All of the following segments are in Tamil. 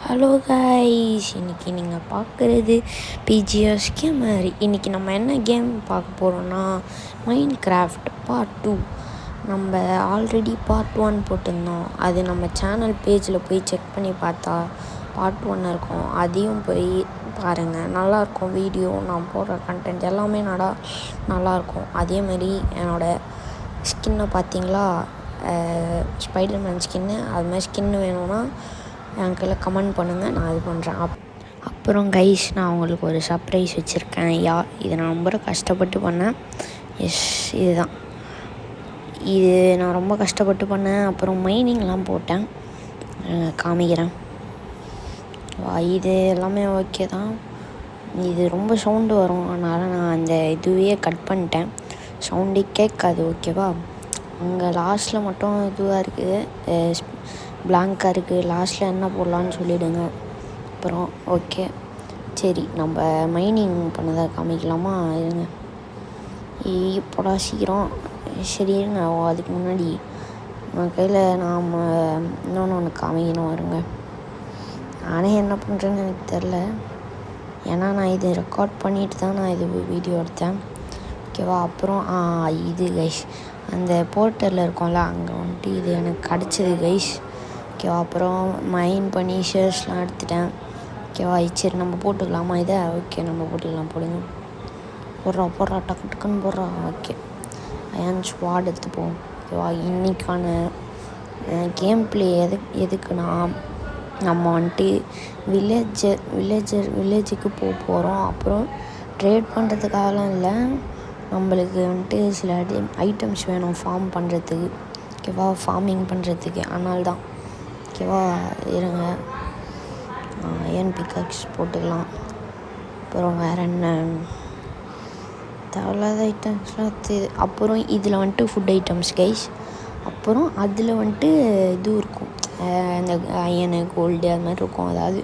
ஹலோ கைஸ், இன்றைக்கி நீங்கள் பார்க்குறது பிஜிஎஸ் கேமர். இன்றைக்கி நம்ம என்ன கேம் பார்க்க போகிறோன்னா மைண்ட் கிராஃப்ட் பார்ட் 2. நம்ம ஆல்ரெடி பார்ட் 1 போட்டிருந்தோம். அது நம்ம சேனல் பேஜில் போய் செக் பண்ணி பார்த்தா பார்ட் 1 இருக்கும். அதையும் போய் பாருங்கள், நல்லாயிருக்கும். வீடியோ நான் போடுற கண்டென்ட் எல்லாமே நல்லாயிருக்கும். அதேமாதிரி என்னோடய ஸ்கின்னை பார்த்தீங்களா, ஸ்பைடர்மேன் ஸ்கின்னு, அது மாதிரி ஸ்கின்னு வேணும்னா என் கையில் கமெண்ட் பண்ணுங்கள், நான் இது பண்ணுறேன். அப்புறம் கைஸ், நான் உங்களுக்கு ஒரு சர்ப்ரைஸ் வச்சுருக்கேன். இதை நான் ரொம்ப கஷ்டப்பட்டு பண்ணேன். இதுதான் இது நான் ரொம்ப கஷ்டப்பட்டு பண்ணேன். அப்புறம் மைனிங்லாம் போட்டேன், காமிக்கிறேன். இது எல்லாமே ஓகே தான். இது ரொம்ப சவுண்டு வரும், அதனால் நான் அந்த இதுவே கட் பண்ணிட்டேன். சவுண்டே கேட்காது, ஓகேவா? அங்கே லாஸ்ட்டில் மட்டும் இதுவாக இருக்குது, பிளாங்காக இருக்குது. லாஸ்ட்டில் என்ன போடலான்னு சொல்லிவிடுங்க. அப்புறம் ஓகே, சரி, நம்ம மைனிங் பண்ணதை காமிக்கலாமா? இருங்க, இப்போடா சீக்கிரம். சரி இருங்க, அதுக்கு முன்னாடி என் கையில் நாம் இன்னொன்று காமிக்கணும். வருங்க, நானே என்ன பண்ணுறேன்னு எனக்கு தெரில. ஏன்னா நான் இது ரெக்கார்ட் பண்ணிட்டு தான் நான் இது வீடியோ எடுத்தேன், ஓகேவா? அப்புறம் இது கைஸ், அந்த போர்ட்டலில் இருக்கோம்ல, அங்கே வந்துட்டு இது எனக்கு கிடச்சிது கைஸ், ஓகேவா? அப்புறம் மைன் பண்ணி ஷேர்ஸ்லாம் எடுத்துட்டேன், ஓகேவா? சரி, நம்ம போட்டுக்கலாமா இதை? ஓகே, நம்ம போட்டுக்கலாம். போடுங்க, போடுறா டக்குன்னு போடுறா. ஓகே, அயன் ஸ்வாட் எடுத்துப்போம், ஓகேவா? இன்றைக்கான கேம் ப்ளே எதுக்குன்னா, நம்ம வந்துட்டு வில்லேஜுக்கு போகிறோம். அப்புறம் ட்ரேட் பண்ணுறதுக்காகலாம் இல்லை, நம்மளுக்கு வந்துட்டு சில ஐட்டம்ஸ் வேணும் ஃபார்ம் பண்ணுறதுக்கு, ஓகேவா? ஃபார்மிங் பண்ணுறதுக்கு, அதனால தான், ஓகேவா? இருங்க, அயன் பிக்காக்ஸ் போட்டுக்கலாம். அப்புறம் வேறு என்ன தேவையில்லாத ஐட்டம்ஸ்லாம் அப்புறம் இதில் வந்துட்டு ஃபுட் ஐட்டம்ஸ் கைஸ். அப்புறம் அதில் வந்துட்டு இது இருக்கும், இந்த அயனு கோல்டு அது மாதிரி இருக்கும், அதாவது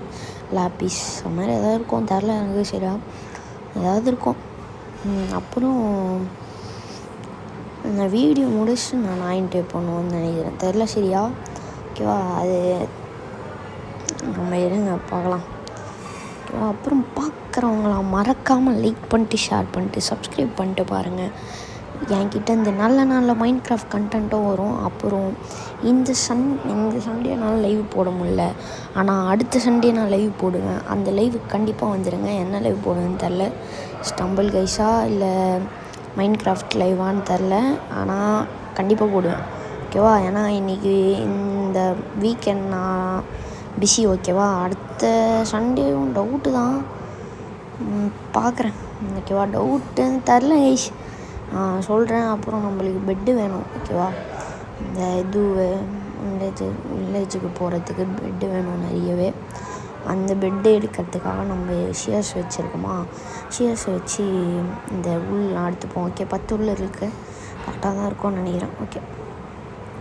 லாப்பிஸ் அது மாதிரி எதாவது இருக்கும், தெரில எனக்கு சரியா, ஏதாவது இருக்கும். அப்புறம் இந்த வீடியோ முடிச்சு நான் நாயின்ட்டு பண்ணுவோன்னு நினைக்கிறேன், தெரில சரியா, ஓகேவா? அது நம்ம இருங்க பார்க்கலாம், ஓகேவா? அப்புறம் பார்க்குறவங்களாம் மறக்காமல் லைக் பண்ணிட்டு, ஷேர் பண்ணிட்டு, சப்ஸ்கிரைப் பண்ணிட்டு பாருங்கள். என்கிட்ட இந்த நல்ல மைண்ட் கிராஃப்ட் கண்டென்ட்டும் வரும். அப்புறம் இந்த சண்டே என்னால் லைவ் போட முடியல, ஆனால் அடுத்த சண்டே நான் லைவ் போடுவேன். அந்த லைவ் கண்டிப்பாக வந்துடுங்க. என்ன லைவ் போடுவேன்னு தெரில, ஸ்டம்பிள் கைஸா இல்லை மைண்ட் கிராஃப்ட் லைவான்னு தெரில, ஆனால் கண்டிப்பாக போடுவேன், ஓகேவா? ஏன்னா இன்றைக்கி இந்த வீக்கெண்ட் நான் பிஸி, ஓகேவா? அடுத்த சண்டேவும் டவுட்டு தான், பார்க்குறேன், ஓகேவா? டவுட்டுன்னு தெரில கைஸ், சொல்கிறேன். அப்புறம் நம்மளுக்கு பெட்டு வேணும், ஓகேவா? இந்த வில்லேஜுக்கு போகிறதுக்கு பெட்டு வேணும் நிறையவே. அந்த பெட்டு எடுக்கிறதுக்காக நம்ம ஷியர்ஸ் வச்சுருக்கோமா, ஷியர்ஸ் வச்சு இந்த உள்ளலாம் எடுத்துப்போம், ஓகே? 10 உள்ள இருக்குது, கரெக்டாக தான் இருக்கும்னு நினைக்கிறேன். ஓகே,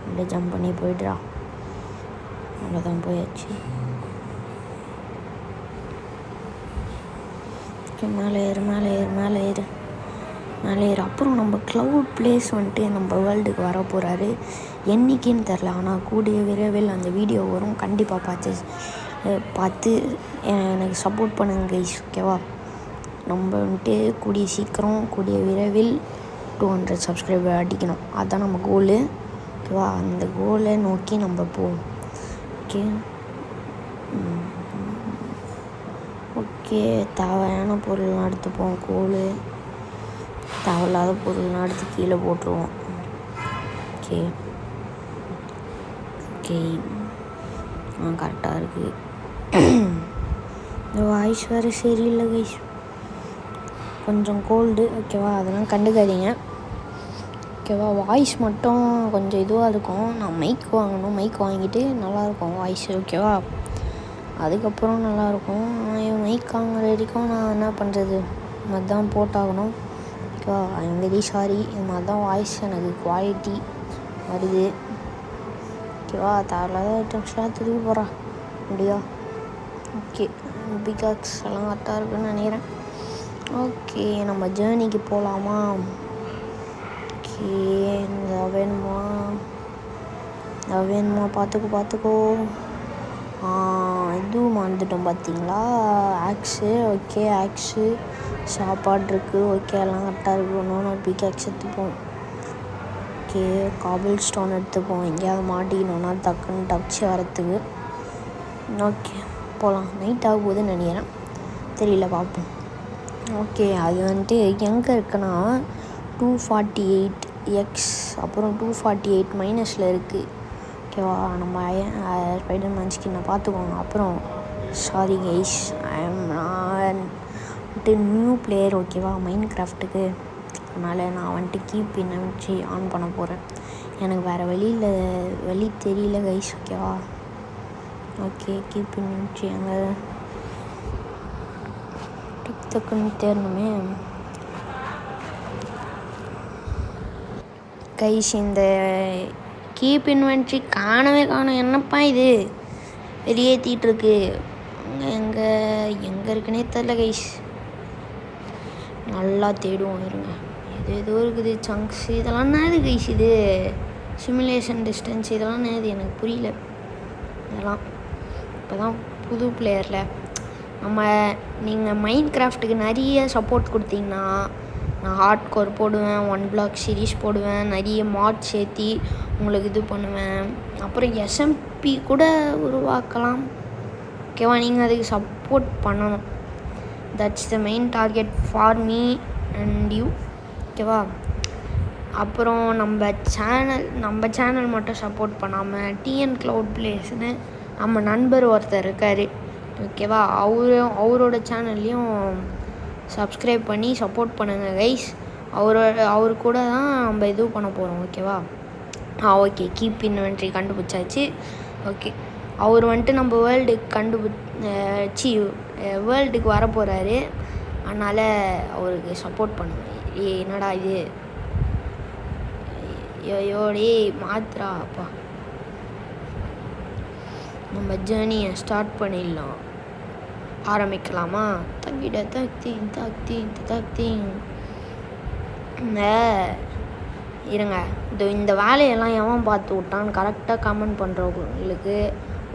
அப்படியே ஜம்ப் பண்ணி போய்ட்றா, அவ்வளோதான், போயாச்சு. ஓகே, மேலே ஏறு. அப்புறம் நம்ம க்ளவுட் பிளேஸ் வந்துட்டு நம்ம வேர்ல்டுக்கு வர போகிறாரு, என்றைக்கின்னு தெரில, ஆனால் கூடிய விரைவில் அந்த வீடியோ வரும். கண்டிப்பாக பார்த்து எனக்கு சப்போர்ட் பண்ணுங்க கைஸ், ஓகேவா? நம்ம வந்துட்டு கூடிய விரைவில் 200 சப்ஸ்கிரைபர் அடிக்கணும், அதுதான் நம்ம கோலு, ஓகேவா? அந்த கோலை நோக்கி நம்ம போவோம், ஓகே. தேவையான பொருள்லாம் எடுத்துப்போம், கோல், தேவையில்லாத பொருள்லாம் எடுத்து கீழே போட்டுருவோம், ஓகே. கரெக்டாக இருக்குது. இந்த வாய்ஸ் வேறு சரியில்லை கைஸ், கொஞ்சம் கோல்டு, ஓகேவா? அதெல்லாம் கண்டுக்காதீங்க, ஓகேவா? வாய்ஸ் மட்டும் கொஞ்சம் இதுவாக இருக்கும். நான் மைக் வாங்கணும், மைக் வாங்கிட்டு நல்லாயிருக்கும் வாய்ஸ், ஓகேவா? அதுக்கப்புறம் நல்லாயிருக்கும். மைக் வாங்குற வரைக்கும் நான் என்ன பண்ணுறது, அதுதான் போட்டாகணும், ஓகேவா? I am very sorry. இது மாதிரி தான் வாய்ஸ் எனக்கு குவாலிட்டி வருது, ஓகேவா? தேவையில்லாத ஐட்டம்ஸ்லாம் திருப்பி போடுறா முடியா, ஓகே? பிகாக்ஸ் எல்லாம் கரெக்டாக இருக்குன்னு நினைக்கிறேன். ஓகே, நம்ம ஜேர்னிக்கு போகலாமா? ஓகே, இந்த வேணுமா பார்த்துக்கோ. இதுவும் வந்துட்டோம் பார்த்தீங்களா. ஆக்ஸு ஓகே, ஆக்ஸு சாப்பாடு இருக்குது ஓகே, எல்லாம் கரெக்டாக இருக்குது. ஒன்று பிகாக்ஸ் எடுத்துப்போம். ஓகே, காபிள் ஸ்டோன் எடுத்துப்போம். எங்கேயாவது மாட்டிக்கணுன்னா டக்குன்னு டச்சு வரத்துக்கு. ஓகே போகலாம். நைட் ஆக போகுதுன்னு நினைக்கிறேன், தெரியல, பார்ப்போம். ஓகே, அது வந்துட்டு எங்கே இருக்குன்னா 248x அப்புறம் 248 மைனஸில் இருக்குது. ஓகேவா, நம்ம ஸ்பைடர்மேன் ஸ்கின்னை பார்த்துக்கோங்க. அப்புறம் சாரி கைஸ், நான் வந்துட்டு நியூ பிளேயர் ஓகேவா மைண்ட் கிராஃப்ட்டுக்கு. அதனால் நான் வந்துட்டு கீப் வச்சு ஆன் பண்ண போகிறேன். எனக்கு வேறு வழி தெரியல கைஸ் ஓகேவா. ஓகே, கீப் வச்சு அங்கே டக்குன்னு தேடணுமே கைஸ். இந்த கீப் இன்வென்ட்ரி காணவே காணும். என்னப்பா இது வெளியேற்றிட்டுருக்கு. எங்கே இருக்குன்னே தெரில கைஸ். நல்லா தேடுவோம் இருங்க. ஏதோ இருக்குது சங்க்ஸ். இதெல்லாம் என்னது கைஸ்? இது சிமுலேஷன் டிஸ்டன்ஸ் இதெல்லாம் என்னது எனக்கு புரியல. இதெல்லாம் இப்போ தான் புது பிளேயரில் நீங்கள் மைண்ட் கிராஃப்ட்டுக்கு நிறைய சப்போர்ட் கொடுத்தீங்கன்னா நான் ஹார்ட் கோர் போடுவேன், 1 பிளாக் சீரீஸ் போடுவேன், நிறைய மாட் சேர்த்தி உங்களுக்கு இது பண்ணுவேன். அப்புறம் SMP கூட உருவாக்கலாம் ஓகேவா. நீங்கள் அதுக்கு சப்போர்ட் பண்ணணும். That's the main target for me and you ஓகேவா. அப்புறம் நம்ம சேனல் மட்டும் சப்போர்ட் பண்ணாமல் TN Cloud Playsன்னு நம்ம நண்பர் ஒருத்தர் இருக்கார் ஓகேவா. அவரோட சேனல்லையும் சப்ஸ்கிரைப் பண்ணி சப்போர்ட் பண்ணுங்கள் கைஸ். அவர் கூட தான் நம்ம இது பண்ண போகிறோம் ஓகேவா. ஓகே, கீப் இன்வென்ட்ரி கண்டுபிடிச்சாச்சு. ஓகே, அவர் வந்துட்டு நம்ம வேர்ல்டுக்கு வர போகிறாரு. அதனால் அவருக்கு சப்போர்ட் பண்ணுங்கள். என்னடா இது ஐயோடே மாத்திரா அப்பா. நம்ம ஜேர்னியை ஸ்டார்ட் பண்ணிடலாம், ஆரம்பிக்கலாமா. தக்கிட தக்திங் இருங்க. இந்த வேலையெல்லாம் எவன் பார்த்து விட்டான்னு கரெக்டாக கமெண்ட் பண்ணுறவங்களுக்கு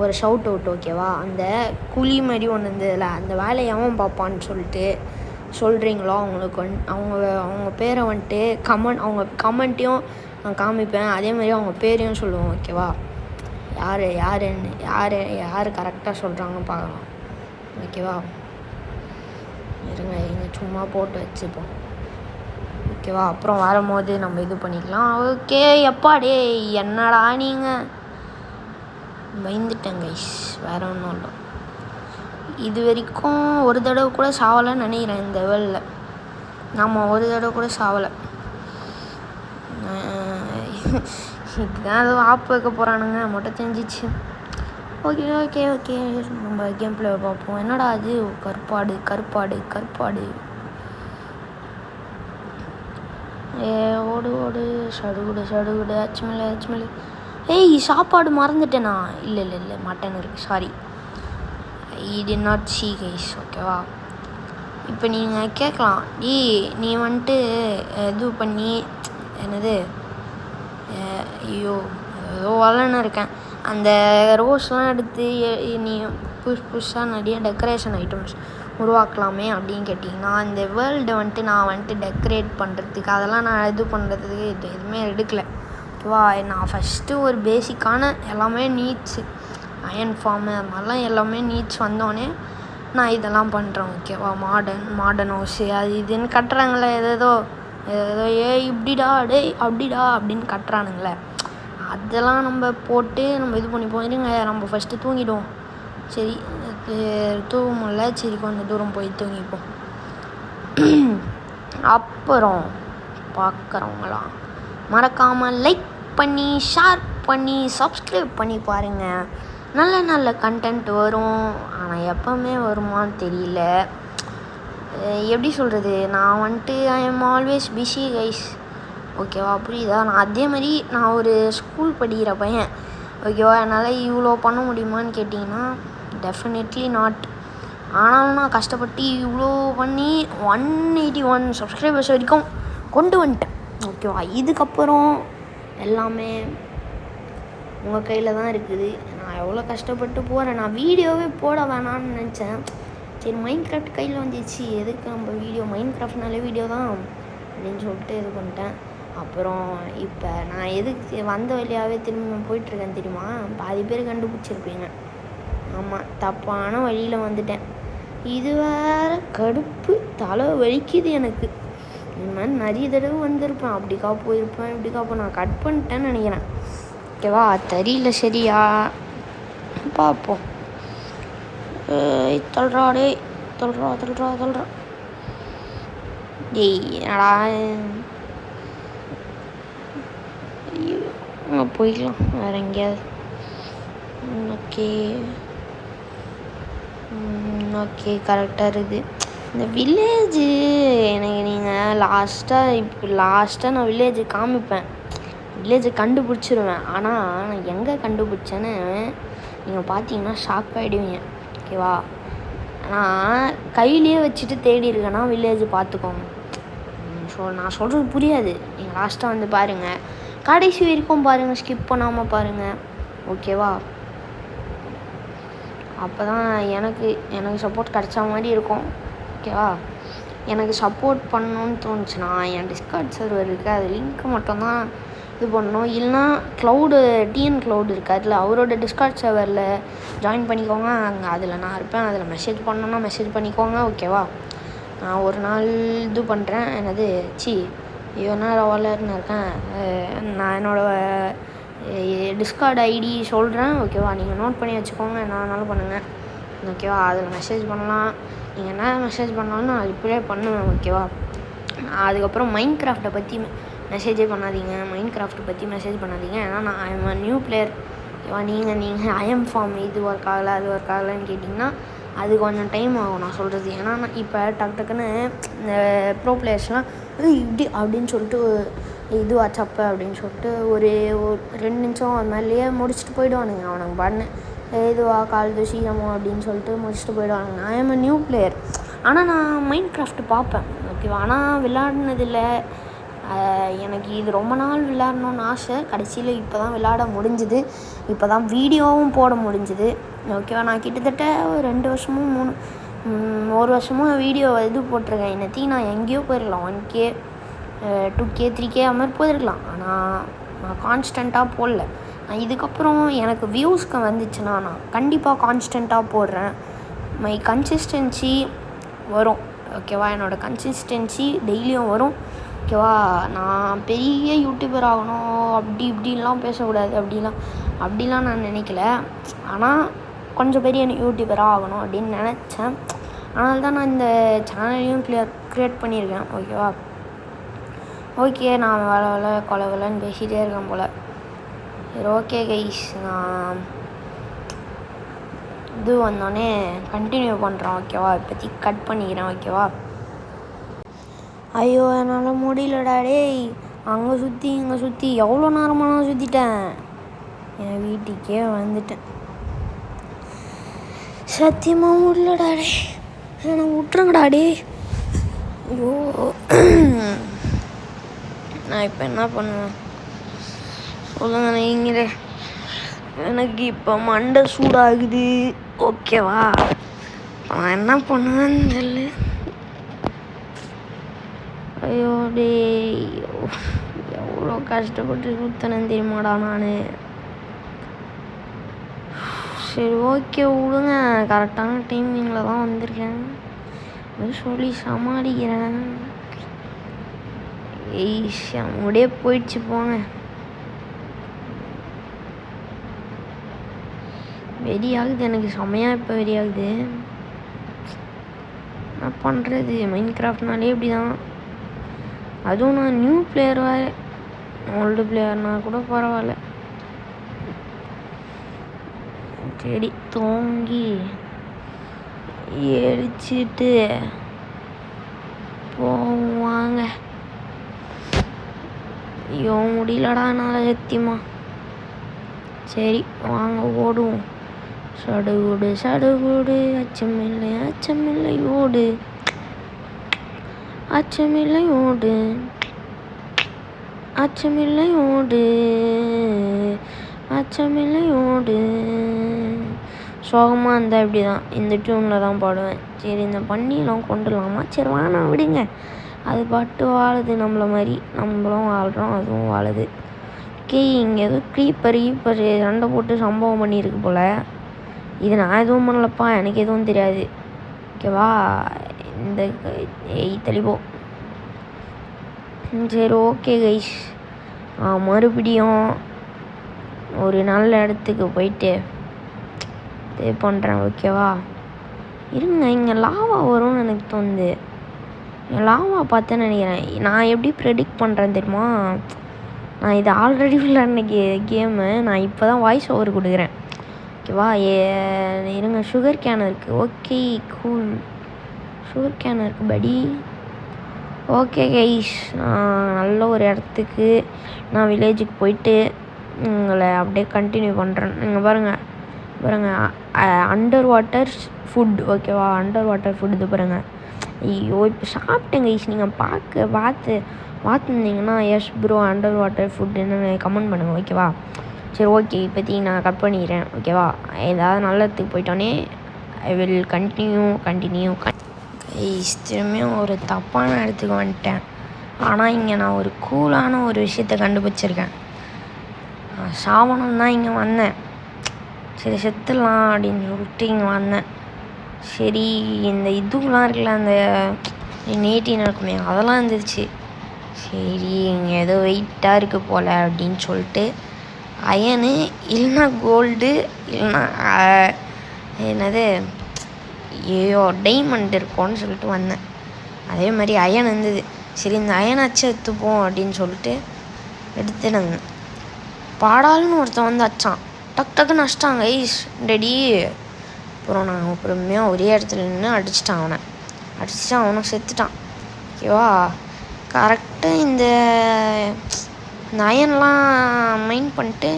ஒரு ஷவுட் அவுட் ஓகேவா. அந்த குழி மாதிரி ஒன்று இருந்ததில்ல, அந்த வேலையை எவன் பார்ப்பான்னு சொல்லிட்டு சொல்கிறீங்களோ அவங்களுக்கு அவங்க பேரை வந்துட்டு அவங்க கமெண்ட்டையும் நான் காமிப்பேன். அதேமாதிரி அவங்க பேரையும் சொல்லுவோம் ஓகேவா. யார் கரெக்டாக சொல்கிறாங்கன்னு பார்க்கலாம் ஓகேவா. இருங்க இங்கே சும்மா போட்டு வச்சுப்போம் ஓகேவா. அப்புறம் வரும்போது நம்ம இது பண்ணிக்கலாம். ஓகே, எப்பாடே என்னடா நீங்கள் பயந்துட்டேன் கைஸ், வேறு ஒன்றும் இல்லை. இது வரைக்கும் ஒரு தடவை கூட சாவலைன்னு நினைக்கிறேன் இந்த வேர்ல்டில். நாம் ஒரு தடவை கூட சாவலை. இதுதான் ஏதோ ஆப்பு வைக்க போகிறானுங்க மட்டும் தெரிஞ்சிச்சு. ஓகே நம்ம கேம் பிளே பார்ப்போம். என்னடா அது கருப்பாடு ஓடு சடுகுடு அச்சுமலை. ஏய், சாப்பாடு மறந்துட்டேனா? இல்லை மட்டன் இருக்குது, sorry. I did not see guys ஓகேவா. இப்போ நீங்கள் கேட்கலாம், நீ வந்துட்டு இது பண்ணி என்னது ஐயோ ஏதோ வரலன்னு இருக்கேன். அந்த ரோஸ்லாம் எடுத்து நீ புதுசாக நிறைய டெக்கரேஷன் ஐட்டம்ஸ் உருவாக்கலாமே அப்படின்னு கேட்டிங்கன்னா, இந்த வேர்ல்டு வந்துட்டு நான் டெக்கரேட் பண்ணுறதுக்கு அதெல்லாம் நான் இது பண்ணுறதுக்கு எதுவுமே எடுக்கலை ஓகேவா. நான் ஃபஸ்ட்டு ஒரு பேசிக்கான எல்லாமே நீட்ஸு அயன் ஃபார்மு அது மாதிரிலாம் எல்லாமே நீட்ஸ் வந்தோடனே நான் இதெல்லாம் பண்ணுறேன் ஓகேவா. மாடர்ன் ஹவுஸு அது இதுன்னு கட்டுறாங்களே, ஏதோ இப்படிடா அப்படிடா அப்படின்னு கட்டுறானுங்களே, அதெல்லாம் நம்ம போட்டு நம்ம இது பண்ணி போயிருங்க. நம்ம ஃபஸ்ட்டு தூங்கிடுவோம். சரி, தூங்க முடியல, சரி கொஞ்சம் தூரம் போய் தூங்கிப்போம். அப்புறம் பார்க்குறவங்களாம் மறக்காமல் லைக் பண்ணி ஷேர் பண்ணி சப்ஸ்கிரைப் பண்ணி பாருங்கள். நல்ல கண்டென்ட் வரும். ஆனால் எப்போவுமே வருமானு தெரியல. எப்படி சொல்கிறது, நான் I am always busy guys ஓகேவா. புரியுதா? அதே மாதிரி நான் ஒரு ஸ்கூல் படிக்கிற பையன் ஓகேவா. என்னால் இவ்வளோ பண்ண முடியுமான்னு கேட்டிங்கன்னா டெஃபினெட்லி நாட். ஆனாலும் நான் கஷ்டப்பட்டு இவ்வளோ பண்ணி 181 சப்ஸ்கிரைபர்ஸ் வரைக்கும் கொண்டு வந்துட்டேன் ஓகேவா. இதுக்கப்புறம் எல்லாமே உங்கள் கையில் தான் இருக்குது. நான் எவ்வளோ கஷ்டப்பட்டு போகிறேன். நான் வீடியோவே போட வேணான்னு நினச்சேன். சரி மைண்ட் கிராஃப்ட் கையில் வந்துச்சு, எதுக்கு நம்ம வீடியோ, மைண்ட் கிராஃப்ட்னாலே வீடியோ தான் அப்படின்னு சொல்லிட்டு இது பண்ணிட்டேன். அப்புறம் இப்போ நான் எதுக்கு வந்த வழியாகவே திரும்பி போயிட்டுருக்கேன் தெரியுமா? பாதி பேர் கண்டுபிடிச்சிருப்பீங்க. ஆமாம், தப்பான வழியில் வந்துட்டேன். இது வேறு கடுப்பு, தலை வலிக்குது எனக்கு. இந்த மாதிரி நிறைய தடவை வந்திருப்பேன், அப்படிக்கா போயிருப்பேன், இப்படிக்கா நான் கட் பண்ணிட்டேன்னு நினைக்கிறேன். ஓகேவா? தெரியல சரியா, பார்ப்போம். தொல்றா டேய் என்னடா, போய்க்கலாம் வேறு எங்கேயாவது. ஓகே கரெக்டாக இருக்குது. இந்த வில்லேஜு எனக்கு நீங்கள் லாஸ்ட்டாக நான் வில்லேஜு காமிப்பேன், வில்லேஜை கண்டுபிடிச்சிருவேன். ஆனால் நான் எங்கே கண்டுபிடிச்சேன்னு நீங்கள் பார்த்தீங்கன்னா ஷாக் ஆகிடுவீங்க. ஓகேவா? நான் கையிலேயே வச்சுட்டு தேடி இருக்கேன்னா வில்லேஜ் பார்த்துக்கோங்க. நான் சொல்கிறது புரியாது, நீங்கள் லாஸ்ட்டாக வந்து பாருங்கள், கடைசி வரைக்கும் பாருங்கள், ஸ்கிப் பண்ணாமல் பாருங்கள். ஓகேவா? அப்போ தான் எனக்கு சப்போர்ட் கிடைச்ச மாதிரி இருக்கும். ஓகேவா? எனக்கு சப்போர்ட் பண்ணணுன்னு தோணுச்சுன்னா என் டிஸ்கார்ட் சர்வர் இருக்குது, அது லிங்க்கு மட்டும்தான் இது பண்ணணும். இல்லைனா டிஎன் க்ளவுட் இருக்குது, அதில் அவரோட டிஸ்கார்ட் சர்வரில் ஜாயின் பண்ணிக்கோங்க. அங்கே அதில் நான் இருப்பேன், அதில் மெசேஜ் பண்ணணுன்னா மெசேஜ் பண்ணிக்கோங்க. ஓகேவா? நான் ஒரு நாள் இது பண்ணுறேன், வளர்னு இருக்கேன். நான் என்னோடய டிஸ்கார்ட் ஐடி சொல்கிறேன். ஓகேவா? நீங்கள் நோட் பண்ணி வச்சுக்கோங்க, என்ன வேணாலும் பண்ணுங்கள். ஓகேவா? அதில் மெசேஜ் பண்ணலாம், நீங்கள் என்ன மெசேஜ் பண்ணாலும் நான் ரிப்ளை பண்ணுவேன். ஓகேவா? அதுக்கப்புறம் மைண்ட் கிராஃப்ட்டை பற்றி மெசேஜே பண்ணாதீங்க, ஏன்னா நான் ஐ எம் அ நியூ பிளேயர். ஓகேவா? நீங்கள் ஐஎம் ஃபார்ம் இது ஒர்க் ஆகலை அது ஒர்க் ஆகலைன்னு கேட்டிங்கன்னா அது கொஞ்சம் டைம் ஆகும் நான் சொல்கிறது. ஏன்னா நான் இப்போ டக்குன்னு இந்த ப்ரோ பிளேயர்ஸ்லாம் இப்படி அப்படின்னு சொல்லிட்டு இது வாட்ஸ்அப்பு அப்படின்னு சொல்லிட்டு ஒரு 2 நிமிஷம் அது மாதிரியே முடிச்சுட்டு போயிடுவானுங்க. அவனுங்க பண்ணு இதுவா கால் சீக்கிரமோ அப்படின்னு சொல்லிட்டு முடிச்சுட்டு போயிடுவானுங்க. I am a new player. ஆனால் நான் மைண்ட் கிராஃப்ட் பார்ப்பேன். ஓகேவா? ஆனால் விளையாடினதில்லை. எனக்கு இது ரொம்ப நாள் விளையாடணுன்னு ஆசை. கடைசியில் இப்போ தான் விளையாட முடிஞ்சுது, இப்போ தான் வீடியோவும் போட முடிஞ்சுது. ஓகேவா? நான் கிட்டத்தட்ட 2 வருஷமும் 1 வருஷமும் வீடியோ இது போட்டிருக்கேன். இன்னத்தையும் நான் எங்கேயோ போயிருக்கலாம், 1K 2K 3K அது மாதிரி போயிருக்கலாம். ஆனால் நான் கான்ஸ்டண்ட்டாக போடல. நான் இதுக்கப்புறம் எனக்கு வியூஸ்க்கு வந்துச்சுன்னா நான் கண்டிப்பாக கான்ஸ்டண்ட்டாக போடுறேன். மை கன்சிஸ்டன்சி வரும். ஓகேவா? என்னோடய கன்சிஸ்டன்சி டெய்லியும் வரும். ஓகேவா? நான் பெரிய யூடியூபர் ஆகணும் அப்படி இப்படின்லாம் பேசக்கூடாது, அப்படிலாம் நான் நினைக்கல. ஆனால் கொஞ்சம் பெரிய யூடியூபராக ஆகணும் அப்படின்னு நினச்சேன். அதனால தான் நான் இந்த சேனலையும் க்ரியேட் பண்ணியிருக்கேன். ஓகேவா? ஓகே, நான் கொலன்னு பேசிகிட்டே இருக்கேன் போல். சரி ஓகே கைஸ், நான் இது வந்தோடனே கண்டினியூ பண்ணுறேன். ஓகேவா? இப்போதைக்கு கட் பண்ணிக்கிறேன். ஓகேவா? ஐயோ என்னால் முடியலடா டேய், அங்கே சுற்றி இங்கே சுற்றி எவ்வளோ நேரமாக நான் சுற்றிட்டேன், என் வீட்டுக்கே வந்துட்டேன். சத்தியமாக முடியலடா டே, என்னை விட்டுருங்கடா டே. ஐயோ நான் இப்போ என்ன பண்ணுவேன் சொல்லுங்க நீங்களே. எனக்கு இப்போ மண்டை சூடாகுது. ஓகேவா? நான் என்ன பண்ணுவேன்னு தெரியல. ஐயோ டே, எவ்வளோ கஷ்டப்பட்டு சுற்றினேன் தெரியுமாடா நான். சரி ஓகே விடுங்க, கரெக்டான டைமிங்கில் தான் வந்திருக்கேன், சொல்லி சமாளிக்கிறேன். முடியே போயிடுச்சு போங்க. வெறியாகுது எனக்கு, செம்மையாக இப்போ வெறியாகுது. என்ன பண்ணுறது, மைண்ட் கிராஃப்ட்னாலே இப்படி தான். அதுவும் நான் நியூ பிளேயர் வேறு, ஓல்டு பிளேயர்னா கூட பரவாயில்ல. சரி தூங்கி எரிச்சிட்டு போவாங்க. ஐயோ முடியலடா என்னால் சத்தியமா. சரி வாங்க ஓடுவோம். சடுகுடு அச்சமில்லை ஓடு, அச்சமில்லை ஓடு, அச்சமில்லையோடு சோகமாக இருந்தால் இப்படி தான் இந்த டியூனில் தான் பாடுவேன். சரி இந்த பண்ணிலாம் கொண்டுலாமா, சரி வானா விடுங்க, அது பாட்டு வாழுது நம்மள மாதிரி, நம்மளும் வாழ்கிறோம் அதுவும் வாழுது. ஓகே, இங்கே எதுவும் க்ரீப்பர் சண்டை போட்டு சம்பவம் பண்ணியிருக்கு போல். இது நான் எதுவும் பண்ணலப்பா, எனக்கு எதுவும் தெரியாது. ஓகேவா, இந்த தெளிவோ சரி ஓகே கைஸ், மறுபடியும் ஒரு நல்ல இடத்துக்கு போயிட்டு இது பண்ணுறேன். ஓகேவா, இருங்க, இங்கே லாவா வரும்னு எனக்கு தோணுது. லாவா பார்த்தேன்னு நினைக்கிறேன். நான் எப்படி ப்ரெடிக்ட் பண்ணுறேன் தெரியுமா, நான் இது ஆல்ரெடி விளையாடின கேமு, நான் இப்போ தான் வாய்ஸ் ஓவர் கொடுக்குறேன். ஓகேவா, இருங்க, சுகர் கேன் இருக்குது. ஓகே கூல், சுகர் கேன் இருக்குது படி. ஓகே கைஸ், நான் நல்ல ஒரு இடத்துக்கு நான் வில்லேஜுக்கு போயிட்டு உங்களை அப்படியே கண்டினியூ பண்ணுறேன். நீங்கள் பாருங்கள் அண்டர் வாட்டர் ஃபுட். ஓகேவா, அண்டர் வாட்டர் ஃபுட் இது பாருங்கள். ஐயோ, இப்போ சாப்பிட்டேன் கைஸ். நீங்கள் பார்த்துருந்தீங்கன்னா yes bro under water food என்னென்னு கமெண்ட் பண்ணுங்கள். ஓகேவா, சரி ஓகே, இப்போதைக்கு நான் கட் பண்ணிடுறேன். ஓகேவா, ஏதாவது நல்ல இடத்துக்கு போயிட்டோன்னே ஐ வில் கண்டினியூ கைஸ். திரும்பியும் ஒரு தப்பான இடத்துக்கு வந்துட்டேன். ஆனால் இங்கே நான் ஒரு கூலான ஒரு விஷயத்தை கண்டுபிடிச்சிருக்கேன். சாவணம் தான் இங்கே வந்தேன். சரி செத்துடலாம் அப்படின்னு சொல்லிட்டு இங்கே வந்தேன். சரி இந்த இதுலாம் இருக்குல்ல, அந்த நேட்டின்னு இருக்குமே, அதெல்லாம் இருந்துச்சு. சரி இங்கே ஏதோ வெயிட்டாக இருக்குது போல் அப்படின்னு சொல்லிட்டு அயனு இல்லைன்னா கோல்டு இல்லைன்னா என்னது டைமண்ட் இருக்கும்னு சொல்லிட்டு வந்தேன். அதே மாதிரி அயன் இருந்தது. சரி இந்த அயனாச்சு எடுத்துப்போம் அப்படின்னு சொல்லிட்டு எடுத்துனாங்க. பாடாலுன்னு ஒருத்தன் வந்து அடிச்சான், டக்குன்னு அடிச்சிட்டாங்க ஐஸ் ரெடி. அப்புறம் நான் பொறுமையாக ஒரே இடத்துல நின்று அடிச்சிட்டான். அவனை செத்துட்டான். ஓகேவா, கரெக்டாக இந்த அயன்லாம் மைண்ட் பண்ணிட்டு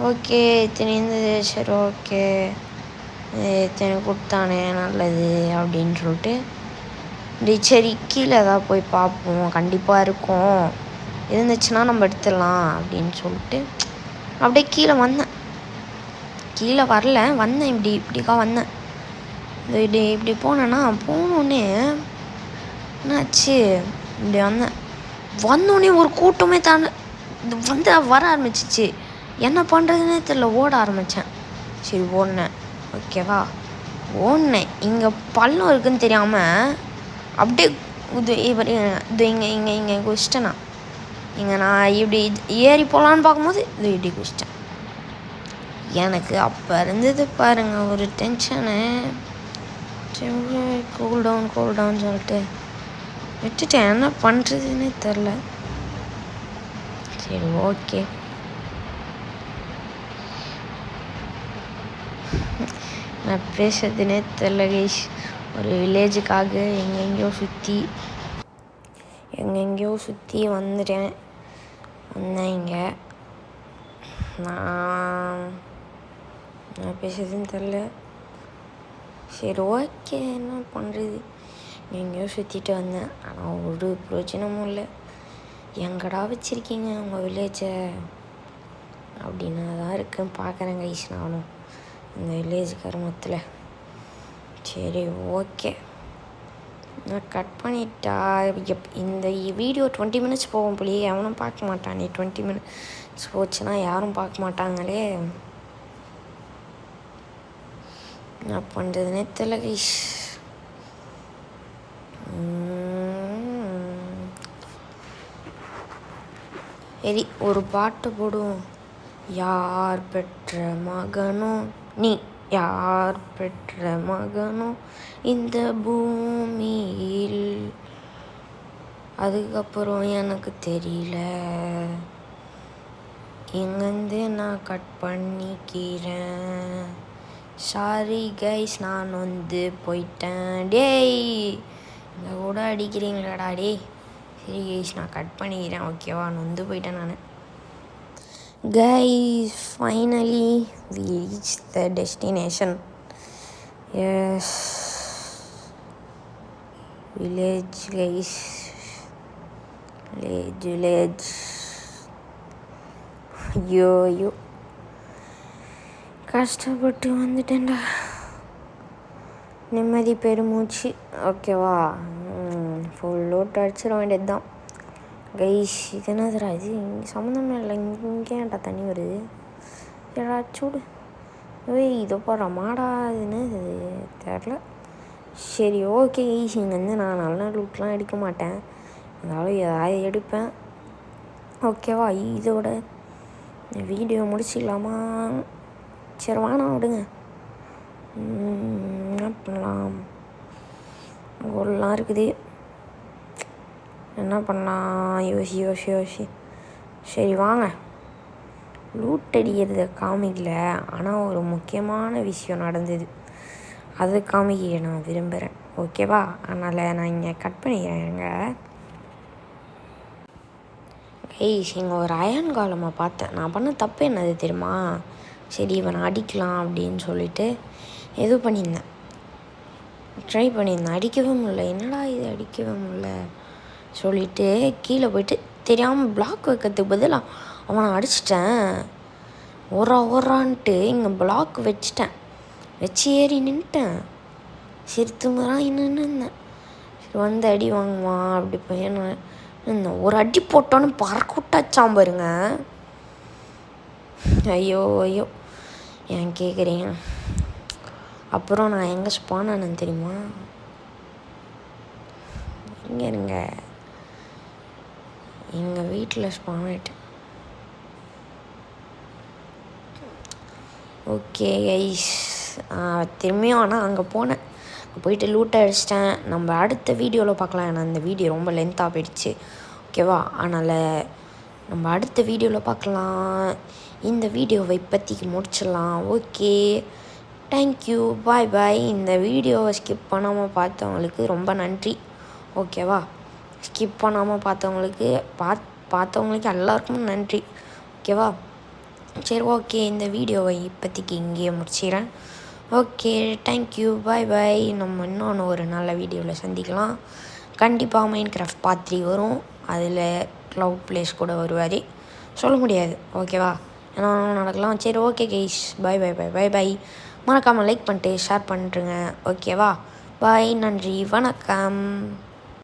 ஓகே இத்தனை இருந்தது, சரி ஓகே இத்தனை கொடுத்தானே நல்லது அப்படின்னு சொல்லிட்டு சரி கீழே ஏதாவது போய் பார்ப்போம், கண்டிப்பாக இருக்கும், இருந்துச்சுன்னா நம்ம எடுத்துடலாம் அப்படின்னு சொல்லிட்டு அப்படியே கீழே வந்தேன். கீழே வரல, வந்தேன் இப்படிக்கா வந்தேன். இப்படி போனோன்னே என்னாச்சு, இப்படி வந்தோடனே ஒரு கூட்டமே வர ஆரம்பிச்சிச்சு. என்ன பண்ணுறதுன்னே தெரியல, ஓட ஆரம்பித்தேன். சரி ஓடினேன். ஓகேவா, இங்கே பள்ளம் இருக்குதுன்னு தெரியாமல் அப்படியே இது இங்கே குதிச்சிட்டேன். இங்கே நான் இப்படி ஏறி போகலான்னு பார்க்கும்போது இப்படி குதிச்சிட்டேன். எனக்கு அப்போ இருந்தது பாருங்கள் ஒரு டென்ஷனு. கூல் டவுன் சொல்லிட்டு விட்டுட்டேன், என்ன பண்ணுறதுன்னே தெரில. சரி ஓகே, நான் பேசுறதுனே தெரில கைஸ். ஒரு வில்லேஜுக்காக எங்கெங்கேயோ சுற்றி வந்தேன் இங்கே. நான் பேசுறதுன்னு தெரில. சரி ஓகே, என்ன பண்ணுறது, எங்கேயோ சுற்றிட்டு வந்தேன். ஆனால் ஒரு பிரயோஜனமும் இல்லை. எங்கடா வச்சுருக்கீங்க உங்கள் வில்லேஜை அப்படின்னா தான் இருக்குன்னு பார்க்குறேன் கைஸ் நானும் இந்த வில்லேஜ் கருமத்தில். சரி ஓகே, நான் கட் பண்ணிட்டா. இந்த வீடியோ 20 மினிட்ஸ் போகும் போலியே, எவனும் பார்க்க மாட்டான். 20 மினிட்ஸ் போச்சுன்னா யாரும் பார்க்க மாட்டாங்களே, என்ன பண்ணுறதுனே தெரியல கைஸ். சரி ஒரு பாட்டு போடுவோம். யார் பெற்ற மகனோ நீ, யார் பெற்ற மகனோ இந்த பூமியில், அதுக்கப்புறம் எனக்கு தெரியல, எங்கேருந்து நான் கட் பண்ணிக்கிறேன். சாரி கைஸ், நான் போயிட்டேன். டேய் இந்த கூட அடிக்கிறீங்களாடா டேய். சரி கைஸ், நான் கட் பண்ணிக்கிறேன். ஓகேவா, போயிட்டேன் நான். Guys, finally we reached the destination. Yes, village guys, village. Yo கஷ்டப்பட்டு வந்துட்டேன்டா. நிம்மதி பெருமூச்சு. ஓகேவா, ஃபுல் லோட் அடிச்சிட வேண்டியது தான் கைஸ். இது என்னதுடா இது, இங்கே சம்மந்தமே இல்லை. இங்கே ஏன்டா தண்ணி வருது? ஏதாச்சூடு. ஏய் இதோ போடுற மாடா, இதுன்னு தெரில. சரி ஓகே கைஸ், இங்கே நான் நல்ல லூட்லாம் எடுக்க மாட்டேன், இருந்தாலும் ஏதாவது எடுப்பேன். ஓகேவா, இதோட வீடியோ முடிச்சிடலாமா? சரி வானா விடுங்க. என்ன பண்ணலாம், கோல்லாம் இருக்குது, என்ன பண்ணலாம், யோசி. சரி வாங்க, லூட் அடிக்கிறத காமிக்கல, ஆனால் ஒரு முக்கியமான விஷயம் நடந்தது, அது காமிக்க நான் விரும்புகிறேன். ஓகேவா, அதனால் நான் இங்கே கட் பண்ணிக்கிறேங்க. கைஸ், இங்கே ஒரு அயன் காலமாக பார்த்தேன். நான் பண்ண தப்பு என்னது தெரியுமா? சரி இவனை அடிக்கலாம் அப்படின்னு சொல்லிட்டு ட்ரை பண்ணியிருந்தேன். அடிக்கவே முடியல. என்னடா இது அடிக்கவே முடியல சொல்லிவிட்டு கீழே போயிட்டு தெரியாமல் பிளாக் வைக்கிறதுக்கு பதிலாக அவனை அடிச்சிட்டேன். ஓரான்ட்டு இங்கே பிளாக் வச்சு ஏறி நின்ட்டேன். சரி தும்புறான் என்னன்னு இருந்தேன். சரி வந்து அடி வாங்குவான் அப்படி பையன் இருந்தேன். ஒரு அடி போட்டோன்னு பறக்க விட்டாச்சான் பாருங்க. ஐயோ ஏன் கேட்குறீங்க? அப்புறம் நான் எங்கே ஸ்பான் ஆனேன்னு தெரியுமா? இருங்க எங்கள் வீட்டில் ஸ்பான் ஆகிட்டேன். ஓகே கைஸ், திரும்பியும் ஆனால் அங்கே போனேன். போயிட்டு லூட்டை அடிச்சிட்டேன். நம்ம அடுத்த வீடியோவில் பார்க்கலாம். ஏன்னா இந்த வீடியோ ரொம்ப லென்த்தாக போயிடுச்சு. ஓகேவா, அதனால் நம்ம அடுத்த வீடியோவில் பார்க்கலாம். இந்த வீடியோவை இப்போதைக்கு முடிச்சிடலாம். ஓகே, தேங்க்யூ, பாய். இந்த வீடியோவை ஸ்கிப் பண்ணாமல் பார்த்தவங்களுக்கு ரொம்ப நன்றி. ஓகேவா, ஸ்கிப் பண்ணாமல் பார்த்தவங்களுக்கு எல்லாருக்கும் நன்றி. ஓகேவா, சரி ஓகே, இந்த வீடியோவை இப்போதைக்கு இங்கேயே முடிச்சிடுறேன். ஓகே, தேங்க்யூ, பாய். நம்ம இன்னொன்று ஒரு நல்ல வீடியோவில் சந்திக்கலாம். கண்டிப்பாக மைன்கிராஃப்ட் பார்ட் 3 வரும். அதில் க்ளவுட் பிளேஸ் கூட வருவார், சொல்ல முடியாது. ஓகேவா, ஏன்னா நடக்கலாம். சரி ஓகே கைஸ், பாய். மறக்காமல் லைக் பண்ணிட்டு ஷேர் பண்ணிட்டுருங்க. ஓகேவா, பாய், நன்றி, வணக்கம்.